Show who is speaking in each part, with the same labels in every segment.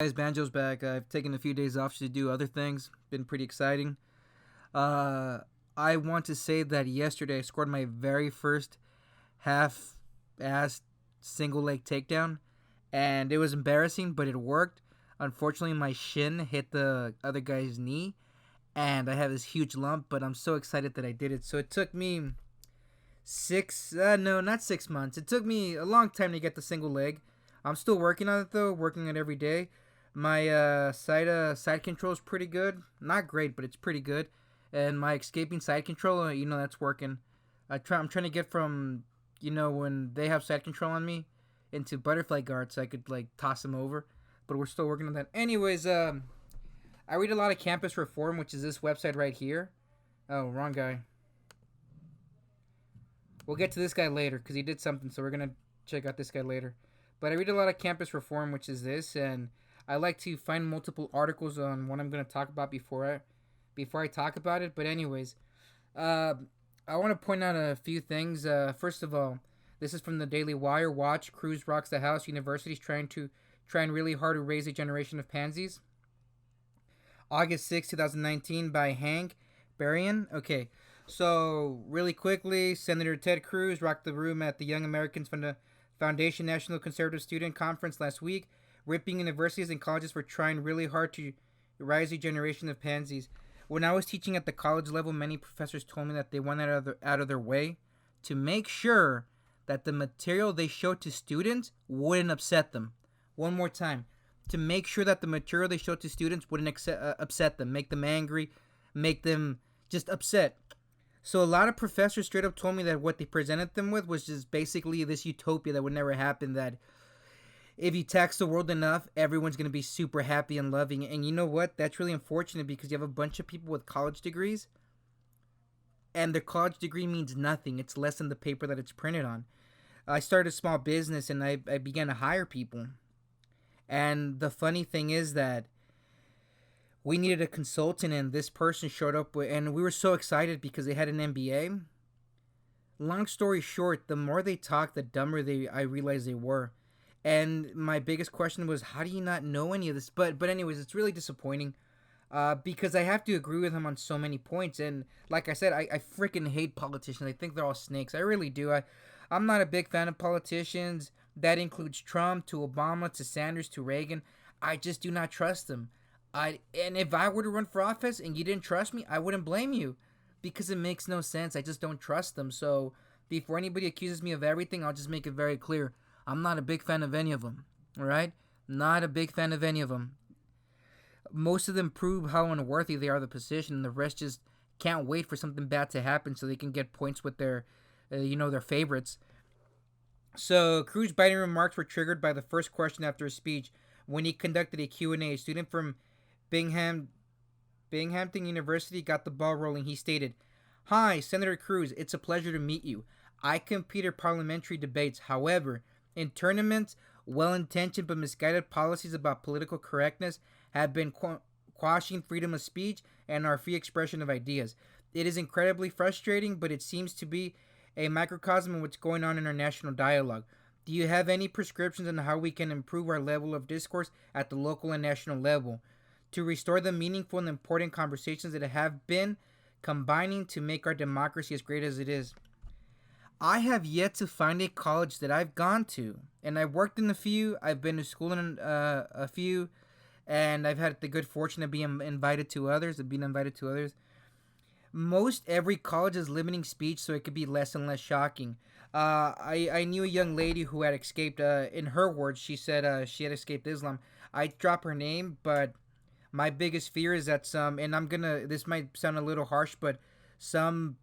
Speaker 1: Guys, Banjo's back. I've taken a few days off to do other things. Been pretty exciting. Uh, I want to say that yesterday I scored my very first half-ass single leg takedown, and it was embarrassing, but it worked. Unfortunately, my shin hit the other guy's knee, and I have this huge lump. But I'm so excited that I did it. So it took me no, not 6 months. It took me a long time to get the single leg. I'm still working on it though, working on it every day. My side control is pretty good. Not great, but it's pretty good. And my escaping side control, that's working. I'm trying to get from when they have side control on me into butterfly guard, so I could like toss them over. But we're still working on that. Anyways, I read a lot of Campus Reform, which is this website right here. Oh, wrong guy. We'll get to this guy later because he did something, so we're gonna check out this guy later. But I read a lot of Campus Reform, which is this, and I like to find multiple articles on what I'm gonna talk about before I talk about it. But anyways, uh, I want to point out a few things. First of all, this is from the Daily Wire. Watch Cruz rocks the House. Universities trying really hard to raise a generation of pansies. August 6, 2019, by Hank Berrien. Okay, so really quickly, Senator Ted Cruz rocked the room at the Young Americans Foundation National Conservative Student Conference last week, ripping universities and colleges for trying really hard to rise a generation of pansies. When I was teaching at the college level, many professors told me that they went out of their way to make sure that the material they showed to students wouldn't upset them. One more time. To make sure that the material they showed to students wouldn't upset them, make them angry, make them just upset. So a lot of professors straight up told me that what they presented them with was just basically this utopia that would never happen, that if you tax the world enough, everyone's going to be super happy and loving. And you know what? That's really unfortunate because you have a bunch of people with college degrees and their college degree means nothing. It's less than the paper that it's printed on. I started a small business and I began to hire people. And the funny thing is that we needed a consultant and this person showed up and we were so excited because they had an MBA. Long story short, the more they talked, the dumber I realized they were. And my biggest question was, how do you not know any of this? But anyways, it's really disappointing because I have to agree with him on so many points. And like I said, I freaking hate politicians. I think they're all snakes. I really do. I'm not a big fan of politicians. That includes Trump to Obama to Sanders to Reagan. I just do not trust them. And if I were to run for office and you didn't trust me, I wouldn't blame you because it makes no sense. I just don't trust them. So before anybody accuses me of everything, I'll just make it very clear. I'm not a big fan of any of them. All right? Not a big fan of any of them. Most of them prove how unworthy they are of the position, and the rest just can't wait for something bad to happen so they can get points with their favorites. So Cruz biting remarks were triggered by the first question after his speech when he conducted a Q&A. A student from Binghamton University got the ball rolling. He stated, "Hi, Senator Cruz. It's a pleasure to meet you. I compete in parliamentary debates. However, in tournaments, well-intentioned but misguided policies about political correctness have been quashing freedom of speech and our free expression of ideas. It is incredibly frustrating, but it seems to be a microcosm of what's going on in our national dialogue. Do you have any prescriptions on how we can improve our level of discourse at the local and national level to restore the meaningful and important conversations that have been combining to make our democracy as great as it is?" I have yet to find a college that I've gone to, and I've worked in a few. I've been to school in a few, and I've had the good fortune of being invited to others. Most every college is limiting speech so it could be less and less shocking. I knew a young lady who had escaped, in her words, she said she had escaped Islam. I drop her name, but my biggest fear is that this might sound a little harsh, but some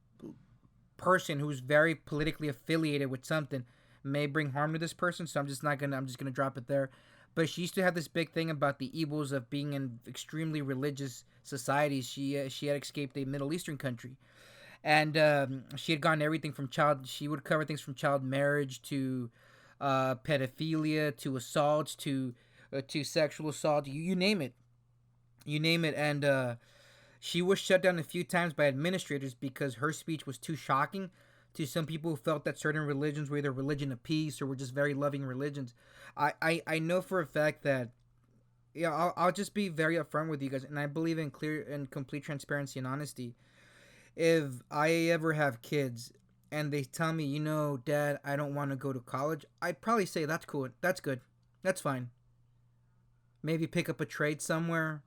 Speaker 1: person who's very politically affiliated with something may bring harm to this person, so I'm just gonna drop it there. But she used to have this big thing about the evils of being in extremely religious societies. She had escaped a Middle Eastern country, and she had gotten everything from child. She would cover things from child marriage to pedophilia to assaults to sexual assault. You name it, and she was shut down a few times by administrators because her speech was too shocking to some people who felt that certain religions were either religion of peace or were just very loving religions. I know for a fact that yeah, I'll just be very upfront with you guys, and I believe in clear and complete transparency and honesty. If I ever have kids and they tell me, Dad, I don't want to go to college, I'd probably say that's cool, that's good, that's fine. Maybe pick up a trade somewhere,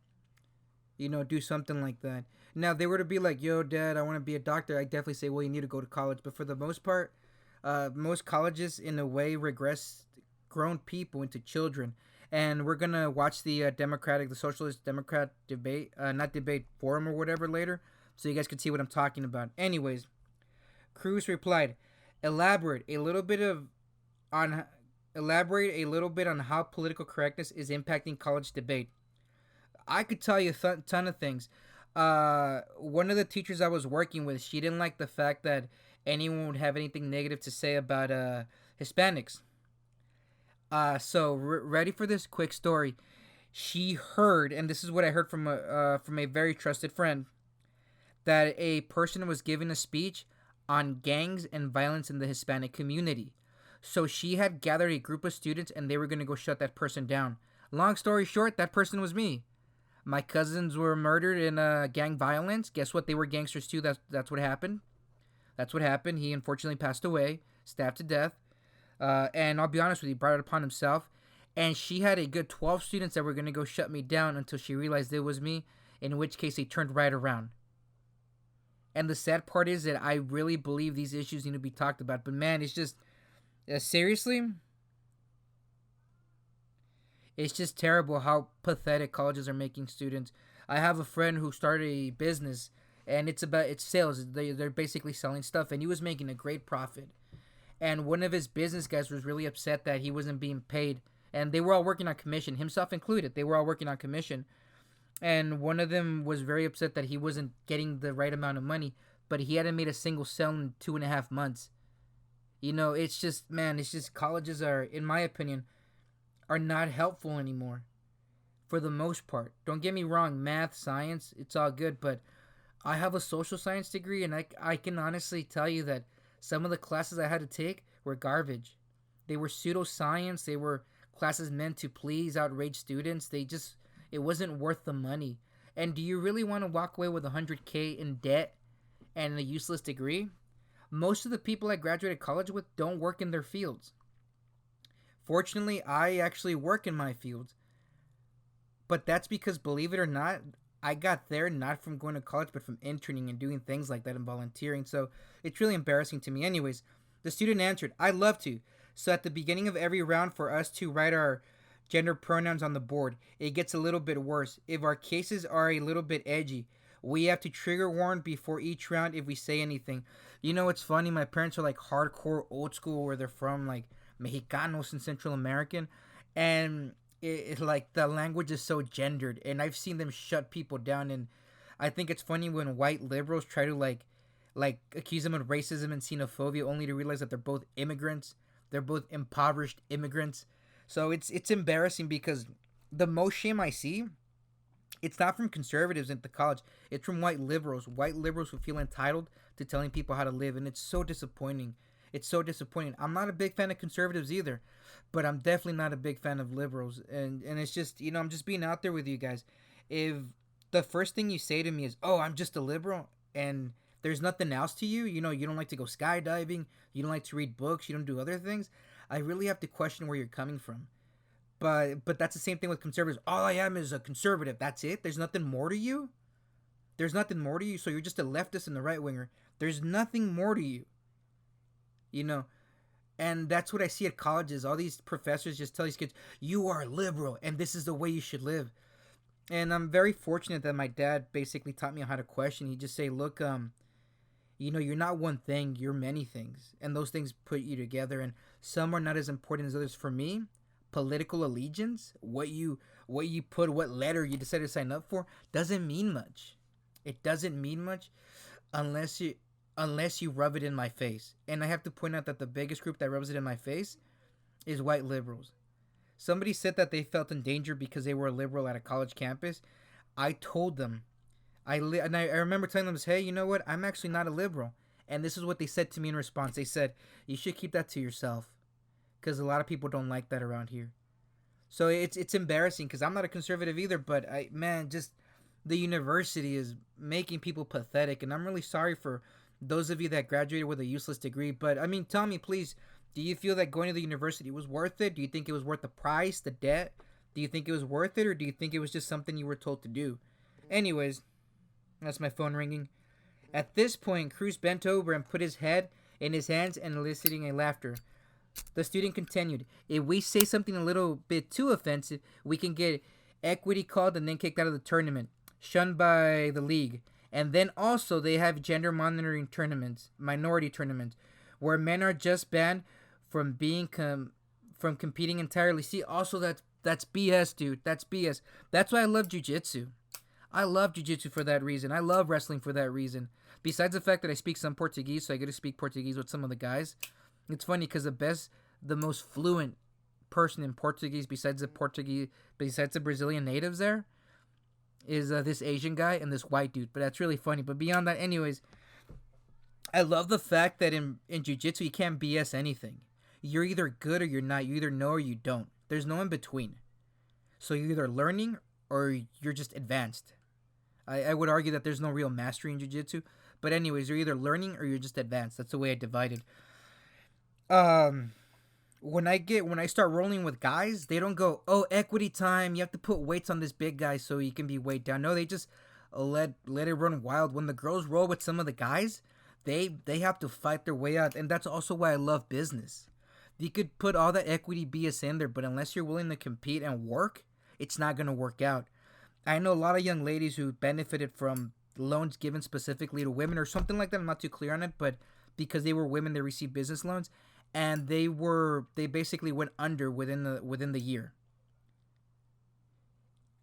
Speaker 1: do something like that. Now, if they were to be like, yo, Dad, I want to be a doctor, I definitely say, well, you need to go to college. But for the most part, most colleges, in a way, regress grown people into children. And we're going to watch the Socialist Democrat debate, not debate, forum or whatever later, so you guys can see what I'm talking about. Anyways, Cruz replied, elaborate a little bit of on elaborate a little bit on how political correctness is impacting college debate. I could tell you a ton of things. One of the teachers I was working with, she didn't like the fact that anyone would have anything negative to say about Hispanics. So ready for this quick story? She heard, and this is what I heard from a very trusted friend, that a person was giving a speech on gangs and violence in the Hispanic community. So she had gathered a group of students, and they were going to go shut that person down. Long story short, that person was me. My cousins were murdered in gang violence. Guess what? They were gangsters too. That's what happened. That's what happened. He unfortunately passed away, stabbed to death. And I'll be honest with you, brought it upon himself. And she had a good 12 students that were going to go shut me down until she realized it was me, in which case they turned right around. And the sad part is that I really believe these issues need to be talked about. But man, it's just, seriously, it's just terrible how pathetic colleges are making students. I have a friend who started a business, and it's sales. They're basically selling stuff, and he was making a great profit. And one of his business guys was really upset that he wasn't being paid, and they were all working on commission, himself included. They were all working on commission, and one of them was very upset that he wasn't getting the right amount of money, but he hadn't made a single sale in 2.5 months. It's just, man, it's just colleges are, in my opinion, are not helpful anymore for the most part. Don't get me wrong, math, science, it's all good, but I have a social science degree, and I can honestly tell you that some of the classes I had to take were garbage. They were pseudoscience. They were classes meant to please outrage students. It wasn't worth the money. And do you really want to walk away with 100K in debt and a useless degree? Most of the people I graduated college with don't work in their fields. Fortunately, I actually work in my field. But that's because, believe it or not, I got there not from going to college, but from interning and doing things like that and volunteering. So it's really embarrassing to me. Anyways, the student answered, I'd love to. So at the beginning of every round, for us to write our gender pronouns on the board, it gets a little bit worse. If our cases are a little bit edgy, we have to trigger warn before each round if we say anything. It's funny. My parents are like hardcore old school, where they're from, like Mexicanos and Central American. And like the language is so gendered, and I've seen them shut people down. And I think it's funny when white liberals try to like accuse them of racism and xenophobia, only to realize that they're both immigrants. They're both impoverished immigrants. So it's embarrassing, because the most shame I see, it's not from conservatives at the college. It's from white liberals who feel entitled to telling people how to live, and it's so disappointing. It's so disappointing. I'm not a big fan of conservatives either, but I'm definitely not a big fan of liberals. And it's just, I'm just being out there with you guys. If the first thing you say to me is, oh, I'm just a liberal, and there's nothing else to you, you don't like to go skydiving, you don't like to read books, you don't do other things, I really have to question where you're coming from. But that's the same thing with conservatives. All I am is a conservative. That's it? There's nothing more to you? There's nothing more to you? So you're just a leftist and a right winger. There's nothing more to you. And that's what I see at colleges. All these professors just tell these kids, you are liberal and this is the way you should live. And I'm very fortunate that my dad basically taught me how to question. He'd just say, look, you're not one thing, you're many things. And those things put you together, and some are not as important as others. For me, political allegiance, what you put, what letter you decide to sign up for, doesn't mean much. It doesn't mean much unless you rub it in my face. And I have to point out that the biggest group that rubs it in my face is white liberals. Somebody said that they felt in danger because they were a liberal at a college campus. I told them, I remember telling them, hey, you know what? I'm actually not a liberal. And this is what they said to me in response. They said, you should keep that to yourself, because a lot of people don't like that around here. So it's embarrassing because I'm not a conservative either. But just the university is making people pathetic, and I'm really sorry for those of you that graduated with a useless degree. But I mean, tell me, please, do you feel that going to the university was worth it? Do you think it was worth the price, the debt? Do you think it was worth it, or do you think it was just something you were told to do? Anyways, that's my phone ringing. At this point, Cruz bent over and put his head in his hands and eliciting a laughter. The student continued, if we say something a little bit too offensive, we can get equity called and then kicked out of the tournament, shunned by the league. And then also they have gender monitoring tournaments, minority tournaments, where men are just banned from from competing entirely. See, also that's BS, dude. That's BS. That's why I love jiu-jitsu. I love jiu-jitsu for that reason. I love wrestling for that reason. Besides the fact that I speak some Portuguese, so I get to speak Portuguese with some of the guys. It's funny because the most fluent person in Portuguese, besides the Brazilian natives there, is this Asian guy and this white dude. But that's really funny. But beyond that, anyways, I love the fact that in jiu-jitsu you can't BS anything. You're either good or you're not. You either know or you don't. There's no in between. So you're either learning or you're just advanced. I would argue that there's no real mastery in jiu-jitsu. But anyways, you're either learning or you're just advanced. That's the way I divide it. When I start rolling with guys, they don't go, oh, equity time, you have to put weights on this big guy so he can be weighed down. No, they just let it run wild. When the girls roll with some of the guys, they have to fight their way out. And that's also why I love business. You could put all that equity BS in there, but unless you're willing to compete and work, it's not going to work out. I know a lot of young ladies who benefited from loans given specifically to women or something like that. I'm not too clear on it, but because they were women, they received business loans, and they basically went under within the year.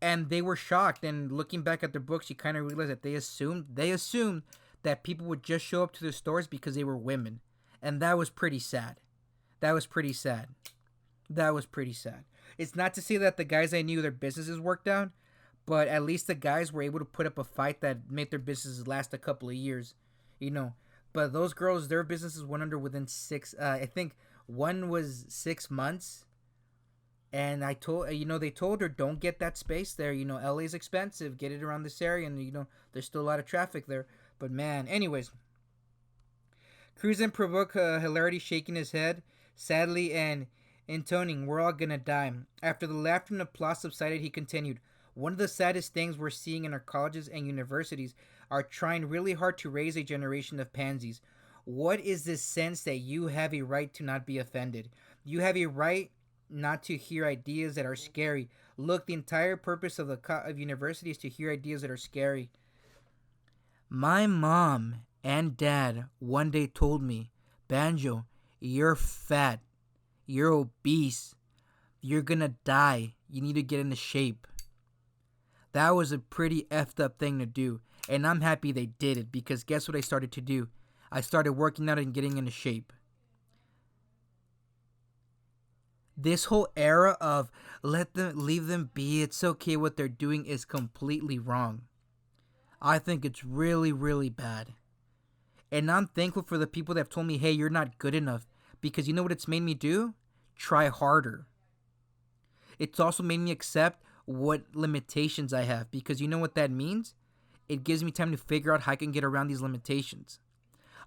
Speaker 1: And they were shocked. And looking back at their books, you kind of realize that they assumed that people would just show up to their stores because they were women, and that was pretty sad. That was pretty sad. It's not to say that the guys I knew, their businesses worked out, but at least the guys were able to put up a fight that made their businesses last a couple of years, you know. But those girls, their businesses went under within I think one was 6 months. And they told her, don't get that space there. LA's expensive. Get it around this area. And, there's still a lot of traffic there. But man, anyways. Cruz then provoked hilarity, shaking his head sadly and intoning, we're all gonna die. After the laughter and applause subsided, he continued, one of the saddest things we're seeing in our colleges and universities are trying really hard to raise a generation of pansies. What is this sense that you have a right to not be offended? You have a right not to hear ideas that are scary. Look, the entire purpose of university is to hear ideas that are scary. My mom and dad one day told me, Banjo, you're fat. You're obese. You're gonna die. You need to get into shape. That was a pretty effed up thing to do. And I'm happy they did it, because guess what I started to do? I started working out and getting into shape. This whole era of leave them be, it's okay what they're doing, is completely wrong. I think it's really, really bad. And I'm thankful for the people that have told me, hey, you're not good enough. Because you know what it's made me do? Try harder. It's also made me accept what limitations I have. Because you know what that means? It gives me time to figure out how I can get around these limitations.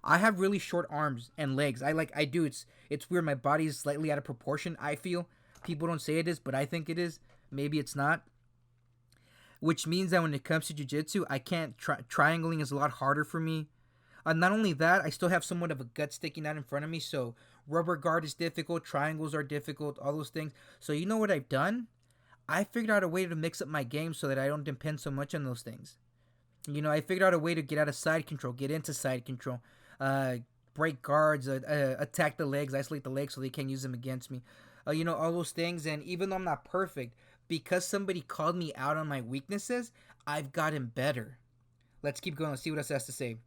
Speaker 1: I have really short arms and legs. I do. It's weird. My body is slightly out of proportion, I feel. People don't say it is, but I think it is. Maybe it's not. Which means that when it comes to jiu-jitsu, I can't triangling is a lot harder for me. Not only that, I still have somewhat of a gut sticking out in front of me, so rubber guard is difficult, triangles are difficult, all those things. So you know what I've done? I figured out a way to mix up my game so that I don't depend so much on those things. I figured out a way to get out of side control, get into side control, break guards, attack the legs, isolate the legs so they can't use them against me. All those things. And even though I'm not perfect, because somebody called me out on my weaknesses, I've gotten better. Let's keep going. Let's see what else has to say.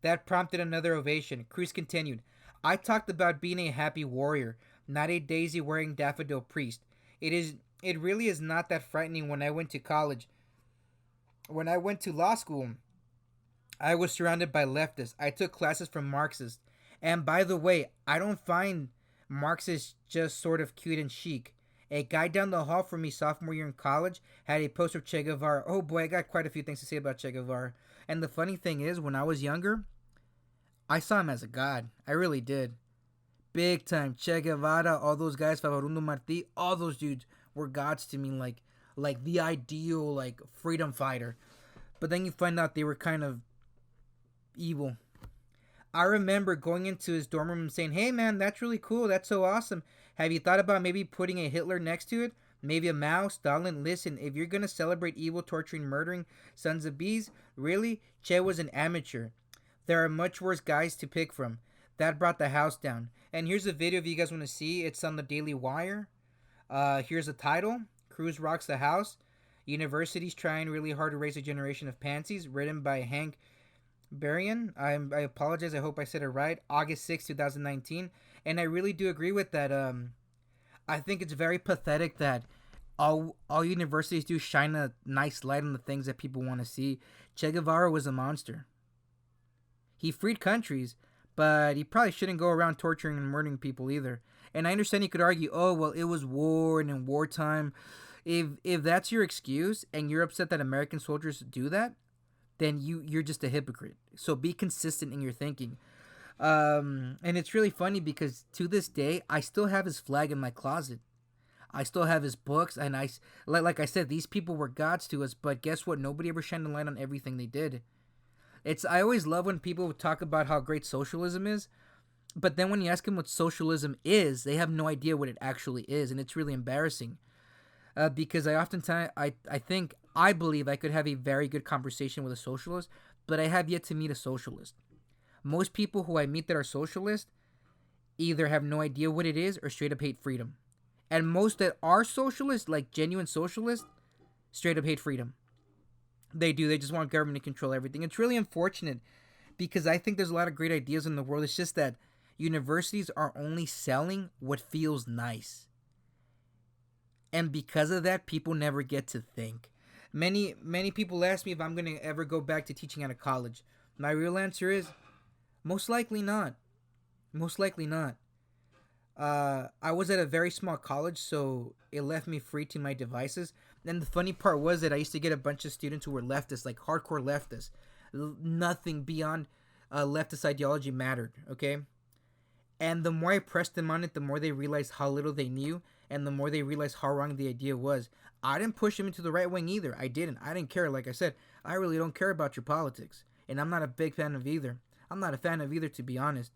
Speaker 1: That prompted another ovation. Cruz continued, I talked about being a happy warrior, not a daisy-wearing daffodil priest. It really is not that frightening. When I went to college, when I went to law school, I was surrounded by leftists. I took classes from Marxists. And by the way, I don't find Marxists just sort of cute and chic. A guy down the hall from me sophomore year in college had a poster of Che Guevara. Oh boy, I got quite a few things to say about Che Guevara. And the funny thing is, when I was younger, I saw him as a god. I really did. Big time. Che Guevara, all those guys, Fabarundo Martí, all those dudes were gods to me, like the ideal like freedom fighter. But then you find out they were kind of evil. I remember going into his dorm room and saying, "Hey man, that's really cool. That's so awesome. Have you thought about maybe putting a Hitler next to it? Maybe a Mao, Stalin? Listen, if you're gonna celebrate evil, torturing, murdering sons of bees, really, Che was an amateur. There are much worse guys to pick from. That brought the house down." And here's a video if you guys want to see. It's on the Daily Wire. Here's the title: Cruz rocks the house. Universities trying really hard to raise a generation of pansies. Written by Hank Barian. I apologize. I hope I said it right. August 6, 2019. And I really do agree with that. I think it's very pathetic that all universities do shine a nice light on the things that people want to see. Che Guevara was a monster. He freed countries, but he probably shouldn't go around torturing and murdering people either. And I understand you could argue, oh well, it was war and in wartime. If that's your excuse and you're upset that American soldiers do that, then you're just a hypocrite. So be consistent in your thinking. And it's really funny because to this day, I still have his flag in my closet. I still have his books, and like I said, these people were gods to us. But guess what? Nobody ever shined a light on everything they did. I always love when people talk about how great socialism is, but then when you ask them what socialism is, they have no idea what it actually is, and it's really embarrassing. Because I believe I could have a very good conversation with a socialist, but I have yet to meet a socialist. Most people who I meet that are socialists either have no idea what it is or straight up hate freedom. And most that are socialists, like genuine socialists, straight up hate freedom. They do. They just want government to control everything. It's really unfortunate because I think there's a lot of great ideas in the world. It's just that universities are only selling what feels nice. And because of that, people never get to think. Many people ask me if I'm going to ever go back to teaching at a college. My real answer is most likely not. Most likely not. I was at a very small college, so it left me free to my devices. And the funny part was that I used to get a bunch of students who were leftists, like hardcore leftists. Nothing beyond leftist ideology mattered, okay? And the more I pressed them on it, the more they realized how little they knew, and the more they realized how wrong the idea was. I didn't push them into the right wing either. I didn't care. Like I said, I really don't care about your politics. And I'm not a big fan of either. I'm not a fan of either, to be honest.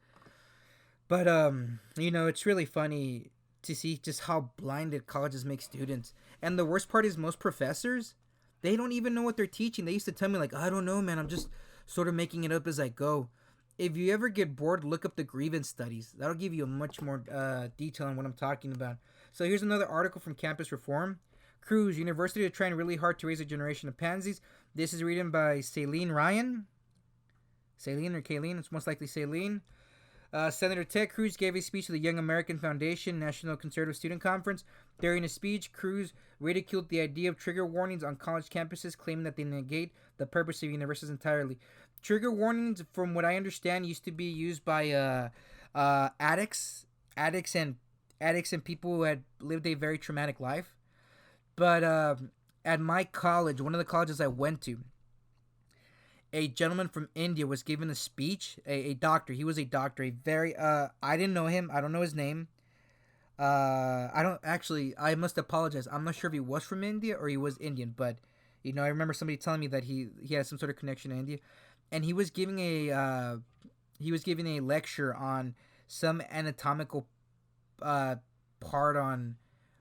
Speaker 1: But, it's really funny to see just how blinded colleges make students. And the worst part is most professors, they don't even know what they're teaching. They used to tell me, like, I don't know, man. I'm just sort of making it up as I go. If you ever get bored, look up the grievance studies. That'll give you a much more detail on what I'm talking about. So here's another article from Campus Reform. Cruz, university are trying really hard to raise a generation of pansies. This is written by Celine Ryan. Celine or Kayleen? It's most likely Celine. Senator Ted Cruz gave a speech to the Young American Foundation National Conservative Student Conference. During his speech, Cruz ridiculed the idea of trigger warnings on college campuses, claiming that they negate the purpose of universities entirely. Trigger warnings, from what I understand, used to be used by addicts and people who had lived a very traumatic life. But at my college, one of the colleges I went to, a gentleman from India was giving a speech. A doctor. He was a doctor. A very I didn't know him. I don't know his name. I must apologize. I'm not sure if he was from India or he was Indian, but I remember somebody telling me that he had some sort of connection to India, and he was giving a lecture on some anatomical part on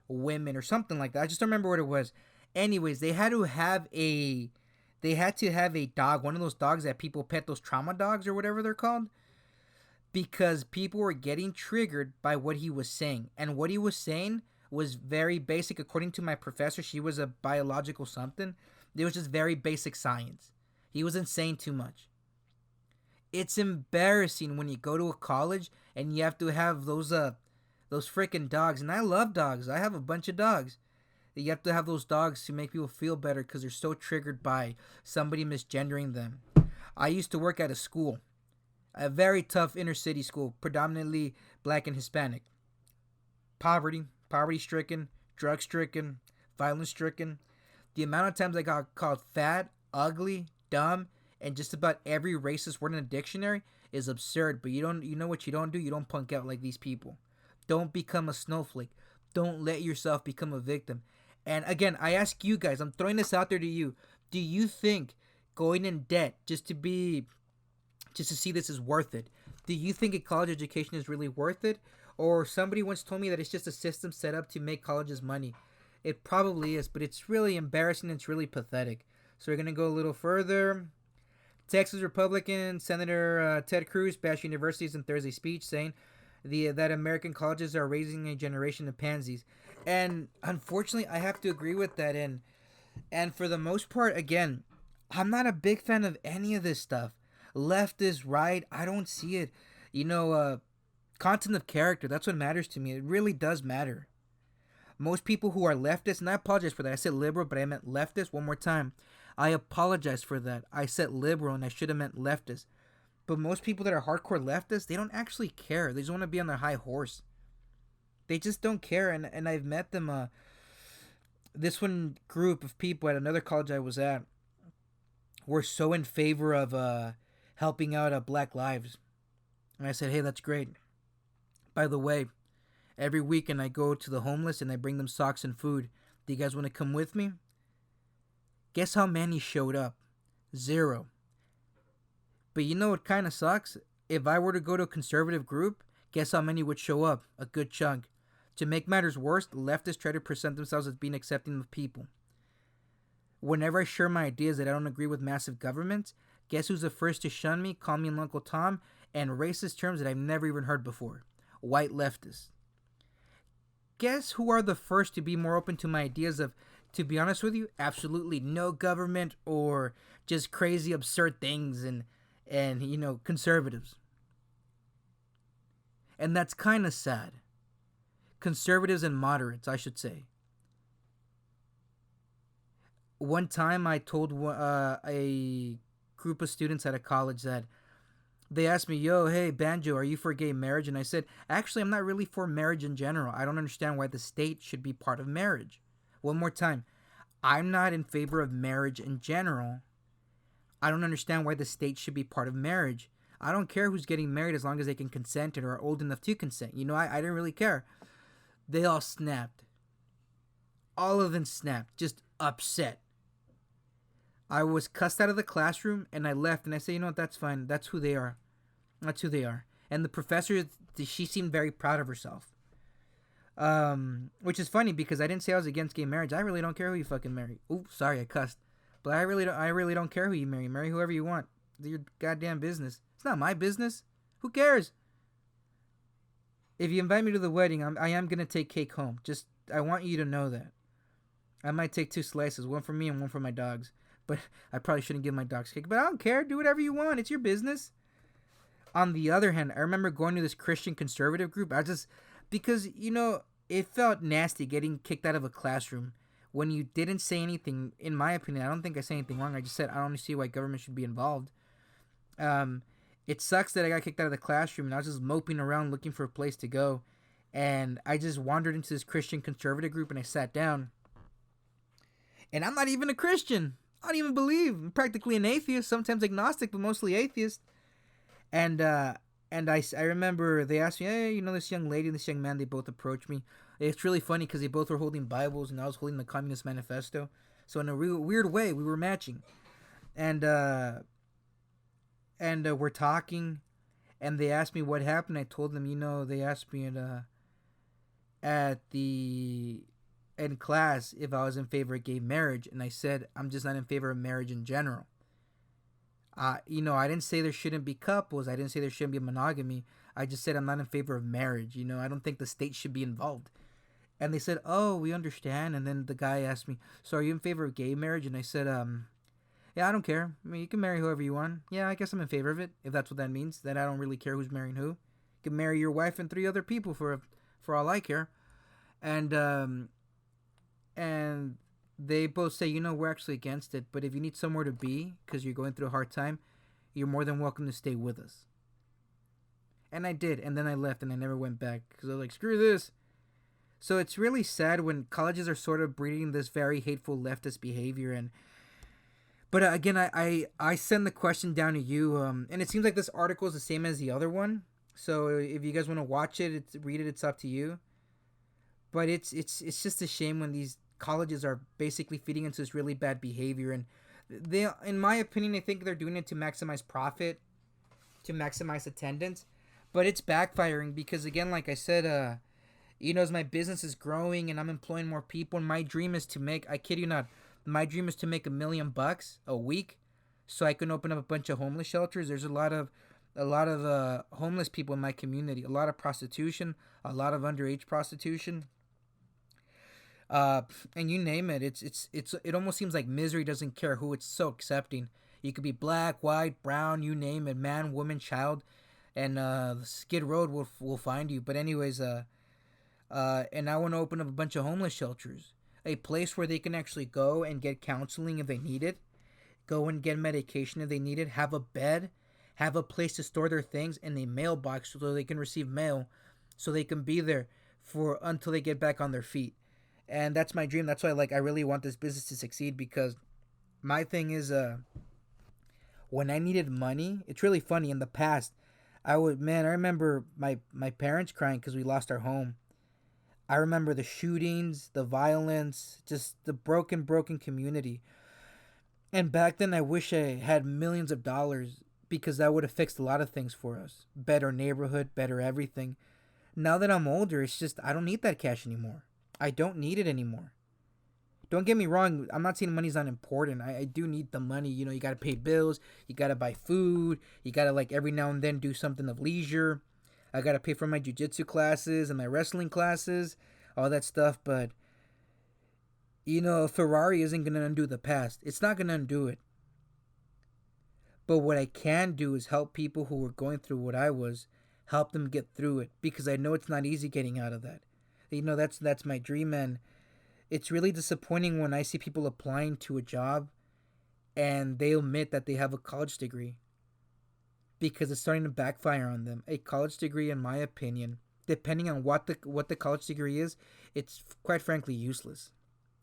Speaker 1: women or something like that. I just don't remember what it was. Anyways, they had to have a dog, one of those dogs that people pet, those trauma dogs or whatever they're called, because people were getting triggered by what he was saying. And what he was saying was very basic. According to my professor, she was a biological something. It was just very basic science. He wasn't saying too much. It's embarrassing when you go to a college and you have to have those freaking dogs. And I love dogs. I have a bunch of dogs. You have to have those dogs to make people feel better because they're so triggered by somebody misgendering them. I used to work at a school, a very tough inner city school, predominantly black and Hispanic. Poverty stricken, drug stricken, violence stricken. The amount of times I got called fat, ugly, dumb, and just about every racist word in the dictionary is absurd. But you know what you don't do? You don't punk out like these people. Don't become a snowflake. Don't let yourself become a victim. And again, I ask you guys, I'm throwing this out there to you. Do you think going in debt just to see this is worth it? Do you think a college education is really worth it? Or somebody once told me that it's just a system set up to make colleges money. It probably is, but it's really embarrassing. It's really pathetic. So we're going to go a little further. Texas Republican Senator Ted Cruz bashed universities in Thursday's speech, saying that American colleges are raising a generation of pansies. And unfortunately, I have to agree with that. And for the most part, again, I'm not a big fan of any of this stuff. Left is right. I don't see it. Content of character, that's what matters to me. It really does matter. Most people who are leftist, and I apologize for that. I said liberal, but I meant leftist. One more time. I apologize for that. I said liberal, and I should have meant leftist. But most people that are hardcore leftists, they don't actually care. They just want to be on their high horse. They just don't care, and I've met them. This one group of people at another college I was at were so in favor of helping out Black lives. And I said, hey, that's great. By the way, every weekend I go to the homeless and I bring them socks and food. Do you guys want to come with me? Guess how many showed up? 0. But you know what kind of sucks? If I were to go to a conservative group, guess how many would show up? A good chunk. To make matters worse, leftists try to present themselves as being accepting of people. Whenever I share my ideas that I don't agree with massive governments, guess who's the first to shun me, call me Uncle Tom, and racist terms that I've never even heard before? White leftists. Guess who are the first to be more open to my ideas of, to be honest with you, absolutely no government or just crazy absurd things and conservatives. And that's kind of sad. Conservatives and moderates, I should say. One time I told a group of students at a college that they asked me, yo, hey, Banjo, are you for gay marriage? And I said, actually, I'm not really for marriage in general. I don't understand why the state should be part of marriage. One more time. I'm not in favor of marriage in general. I don't understand why the state should be part of marriage. I don't care who's getting married as long as they can consent and are old enough to consent. I didn't really care. They all snapped. All of them snapped. Just upset. I was cussed out of the classroom and I left and I said, you know what, that's fine. That's who they are. That's who they are. And the professor, she seemed very proud of herself. Which is funny because I didn't say I was against gay marriage. I really don't care who you fucking marry. Oops, sorry, I cussed. But I really don't care who you marry. Marry whoever you want. It's your goddamn business. It's not my business. Who cares? If you invite me to the wedding, I am gonna take cake home. Just, I want you to know that. I might take 2 slices, one for me and one for my dogs. But I probably shouldn't give my dogs cake. But I don't care. Do whatever you want. It's your business. On the other hand, I remember going to this Christian conservative group. Because, it felt nasty getting kicked out of a classroom when you didn't say anything. In my opinion, I don't think I said anything wrong. I just said I don't see why government should be involved. It sucks that I got kicked out of the classroom and I was just moping around looking for a place to go. And I just wandered into this Christian conservative group and I sat down. And I'm not even a Christian. I don't even believe. I'm practically an atheist, sometimes agnostic, but mostly atheist. And I remember they asked me, hey, this young lady and this young man, they both approached me. It's really funny because they both were holding Bibles and I was holding the Communist Manifesto. So in a real weird way, we were matching. And we're talking and they asked me what happened. I told them, they asked me in class if I was in favor of gay marriage, and I said I'm just not in favor of marriage in general. I didn't say there shouldn't be couples. I didn't say there shouldn't be monogamy. I just said I'm not in favor of marriage. I don't think the state should be involved. And they said, oh, we understand. And then the guy asked me, so are you in favor of gay marriage? And I said, yeah, I don't care. I mean, you can marry whoever you want. Yeah, I guess I'm in favor of it, if that's what that means. That I don't really care who's marrying who. You can marry your wife and 3 other people for all I care. And they both say, we're actually against it, but if you need somewhere to be because you're going through a hard time, you're more than welcome to stay with us. And I did, and then I left, and I never went back because I was like, screw this. So it's really sad when colleges are sort of breeding this very hateful leftist behavior. And but again, I send the question down to you. And it seems like this article is the same as the other one. So if you guys want to watch it, read it. It's up to you. But it's just a shame when these colleges are basically feeding into this really bad behavior. And they, in my opinion, I think they're doing it to maximize profit, to maximize attendance. But it's backfiring because, again, like I said, as my business is growing and I'm employing more people, and my dream is to make, I kid you not, my dream is to make $1 million a week so I can open up a bunch of homeless shelters. There's a lot of homeless people in my community, a lot of prostitution, a lot of underage prostitution. And you name it, it almost seems like misery doesn't care who. It's so accepting. You could be black, white, brown, you name it, man, woman, child, and Skid Road will find you. But anyways, and I want to open up a bunch of homeless shelters, a place where they can actually go and get counseling if they need it, go and get medication if they need it, have a bed, have a place to store their things, and a mailbox so they can receive mail, so they can be there for until they get back on their feet. And that's my dream. That's why I really want this business to succeed, because my thing is when I needed money, it's really funny. In the past, I remember my parents crying because we lost our home. I remember the shootings, the violence, just the broken community. And back then, I wish I had millions of dollars, because that would have fixed a lot of things for us. Better neighborhood, better everything. Now that I'm older, it's just I don't need that cash anymore. I don't need it anymore. Don't get me wrong. I'm not saying money's not important. I do need the money. You got to pay bills. You got to buy food. You got to every now and then do something of leisure. I got to pay for my jiu-jitsu classes and my wrestling classes, all that stuff. But, a Ferrari isn't going to undo the past. It's not going to undo it. But what I can do is help people who were going through what I was, help them get through it, because I know it's not easy getting out of that. That's my dream. And it's really disappointing when I see people applying to a job and they admit that they have a college degree, because it's starting to backfire on them. A college degree, in my opinion, depending on what the college degree is, it's quite frankly useless.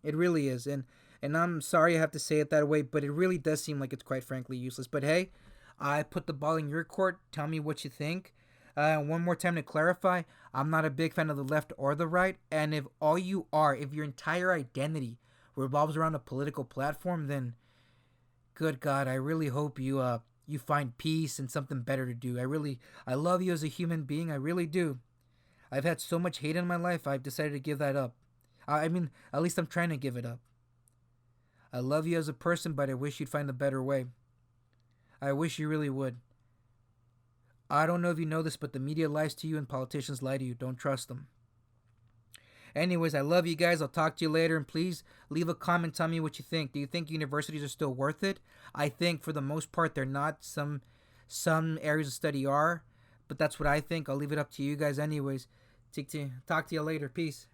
Speaker 1: It really is. And I'm sorry I have to say it that way, but it really does seem like it's quite frankly useless. But hey, I put the ball in your court. Tell me what you think. One more time to clarify, I'm not a big fan of the left or the right. And if your entire identity revolves around a political platform, then good God, I really hope you find peace and something better to do. I love you as a human being. I really do. I've had so much hate in my life, I've decided to give that up. At least I'm trying to give it up. I love you as a person, but I wish you'd find a better way. I wish you really would. I don't know if you know this, but the media lies to you and politicians lie to you. Don't trust them. Anyways, I love you guys. I'll talk to you later. And please leave a comment. Tell me what you think. Do you think universities are still worth it? I think for the most part they're not. Some areas of study are. But that's what I think. I'll leave it up to you guys anyways. Talk to you later. Peace.